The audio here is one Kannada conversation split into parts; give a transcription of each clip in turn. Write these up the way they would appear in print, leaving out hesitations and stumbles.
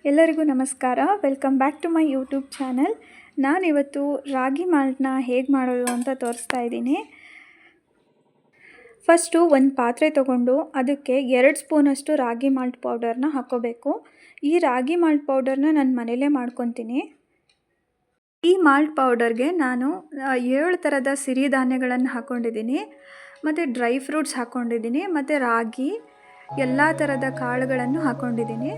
ಎಲ್ಲರಿಗೂ ನಮಸ್ಕಾರ. Welcome back to my YouTube channel. ನಾನಿವತ್ತು ರಾಗಿ ಮಾಲ್ಟ್ನ ಹೇಗೆ ಮಾಡೋದು ಅಂತ ತೋರಿಸ್ತಾ ಇದ್ದೀನಿ. ಫಸ್ಟು ಒಂದು ಪಾತ್ರೆ ತೊಗೊಂಡು ಅದಕ್ಕೆ 2 ಸ್ಪೂನಷ್ಟು ರಾಗಿ ಮಾಲ್ಟ್ ಪೌಡರ್ನ ಹಾಕ್ಕೋಬೇಕು. ಈ ರಾಗಿ ಮಾಲ್ಟ್ ಪೌಡರ್ನ ನಾನು ಮನೇಲೇ ಮಾಡ್ಕೊತೀನಿ. ಈ ಮಾಲ್ಟ್ ಪೌಡರ್ಗೆ ನಾನು 7 ಥರದ ಸಿರಿಧಾನ್ಯಗಳನ್ನು ಹಾಕ್ಕೊಂಡಿದ್ದೀನಿ, ಮತ್ತು ಡ್ರೈ ಫ್ರೂಟ್ಸ್ ಹಾಕ್ಕೊಂಡಿದ್ದೀನಿ, ಮತ್ತು ರಾಗಿ ಎಲ್ಲ ಥರದ ಕಾಳುಗಳನ್ನು ಹಾಕ್ಕೊಂಡಿದ್ದೀನಿ.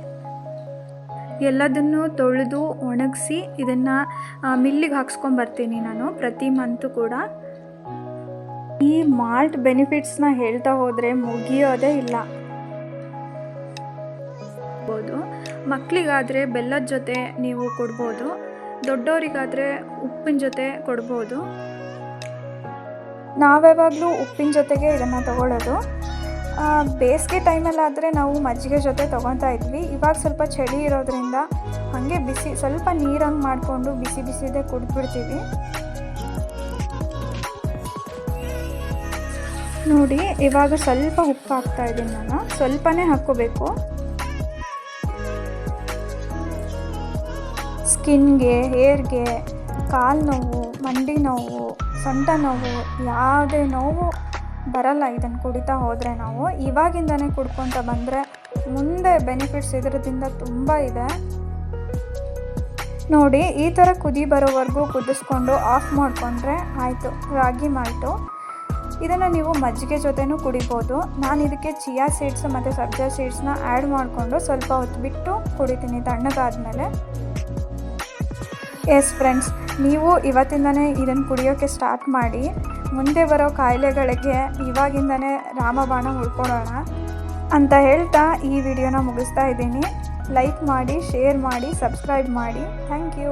ಎಲ್ಲದನ್ನು ತೊಳೆದು ಒಣಗಿಸಿ ಇದನ್ನು ಮಿಲ್ಲಿಗೆ ಹಾಕ್ಸ್ಕೊಂಬರ್ತೀನಿ ನಾನು ಪ್ರತಿ ಮಂತು ಕೂಡ. ಈ ಮಾಲ್ಟ್ ಬೆನಿಫಿಟ್ಸ್ನ ಹೇಳ್ತಾ ಹೋದರೆ ಮುಗಿಯೋದೇ ಇಲ್ಲ. ಮಕ್ಕಳಿಗಾದರೆ ಬೆಲ್ಲದ ಜೊತೆ ನೀವು ಕೊಡ್ಬೋದು, ದೊಡ್ಡವರಿಗಾದರೆ ಉಪ್ಪಿನ ಜೊತೆ ಕೊಡ್ಬೋದು. ನಾವ್ಯಾವಾಗಲೂ ಉಪ್ಪಿನ ಜೊತೆಗೆ ಇದನ್ನು ತಗೊಳ್ಳೋದು. ಬೇಸಿಗೆ ಟೈಮಲ್ಲಾದರೆ ನಾವು ಮಜ್ಜಿಗೆ ಜೊತೆ ತೊಗೊತಾ ಇದ್ವಿ. ಇವಾಗ ಸ್ವಲ್ಪ ಚಳಿ ಇರೋದ್ರಿಂದ ಹಾಗೆ ಬಿಸಿ ಸ್ವಲ್ಪ ನೀರಂಗೆ ಮಾಡಿಕೊಂಡು ಬಿಸಿ ಬಿಸಿದೇ ಕುಡಿದ್ಬಿಡ್ತೀವಿ. ನೋಡಿ, ಇವಾಗ ಸ್ವಲ್ಪ ಉಪ್ಪು ಹಾಕ್ತಾ ಇದ್ದೀನಿ ನಾನು. ಸ್ವಲ್ಪನೇ ಹಾಕ್ಕೋಬೇಕು. ಸ್ಕಿನ್ಗೆ, ಹೇರ್ಗೆ, ಕಾಲು ನೋವು, ಮಂಡಿ ನೋವು, ಸೊಂಟ ನೋವು, ಯಾವುದೇ ನೋವು ಬರಲ್ಲ ಇದನ್ನು ಕುಡಿತಾ ಹೋದರೆ. ನಾವು ಇವಾಗಿಂದನೇ ಕುಡ್ಕೊತ ಬಂದರೆ ಮುಂದೆ ಬೆನಿಫಿಟ್ಸ್ ಇದರಿಂದ ತುಂಬ ಇದೆ. ನೋಡಿ, ಈ ಥರ ಕುದಿ ಬರೋವರೆಗೂ ಕುದಿಸ್ಕೊಂಡು ಆಫ್ ಮಾಡಿಕೊಂಡ್ರೆ ಆಯಿತು ರಾಗಿ ಮಾಲ್ಟು. ಇದನ್ನು ನೀವು ಮಜ್ಜಿಗೆ ಜೊತೆನೂ ಕುಡಿಬೋದು. ನಾನು ಇದಕ್ಕೆ ಚಿಯಾ ಸೀಡ್ಸ್ ಮತ್ತು ಸಬ್ಜಾ ಸೀಡ್ಸ್ನ ಆ್ಯಡ್ ಮಾಡಿಕೊಂಡು ಸ್ವಲ್ಪ ಹೊತ್ತು ಬಿಟ್ಟು ಕುಡಿತೀನಿ ತಣ್ಣಗಾದ್ಮೇಲೆ. ಎಸ್ ಫ್ರೆಂಡ್ಸ್, ನೀವು ಇವತ್ತಿಂದನೇ ಇದನ್ನು ಕುಡಿಯೋಕ್ಕೆ ಸ್ಟಾರ್ಟ್ ಮಾಡಿ. ಮುಂದೆ ಬರೋ ಕಾಯಿಲೆಗಳಿಗೆ ಇವಾಗಿಂದನೇ ರಾಮಬಾಣ ಹುಡ್ಕೊಳ್ಳೋಣ ಅಂತ ಹೇಳ್ತಾ ಈ ವಿಡಿಯೋನ ಮುಗಿಸ್ತಾ ಇದ್ದೀನಿ. ಲೈಕ್ ಮಾಡಿ, ಶೇರ್ ಮಾಡಿ, ಸಬ್ಸ್ಕ್ರೈಬ್ ಮಾಡಿ. Thank you.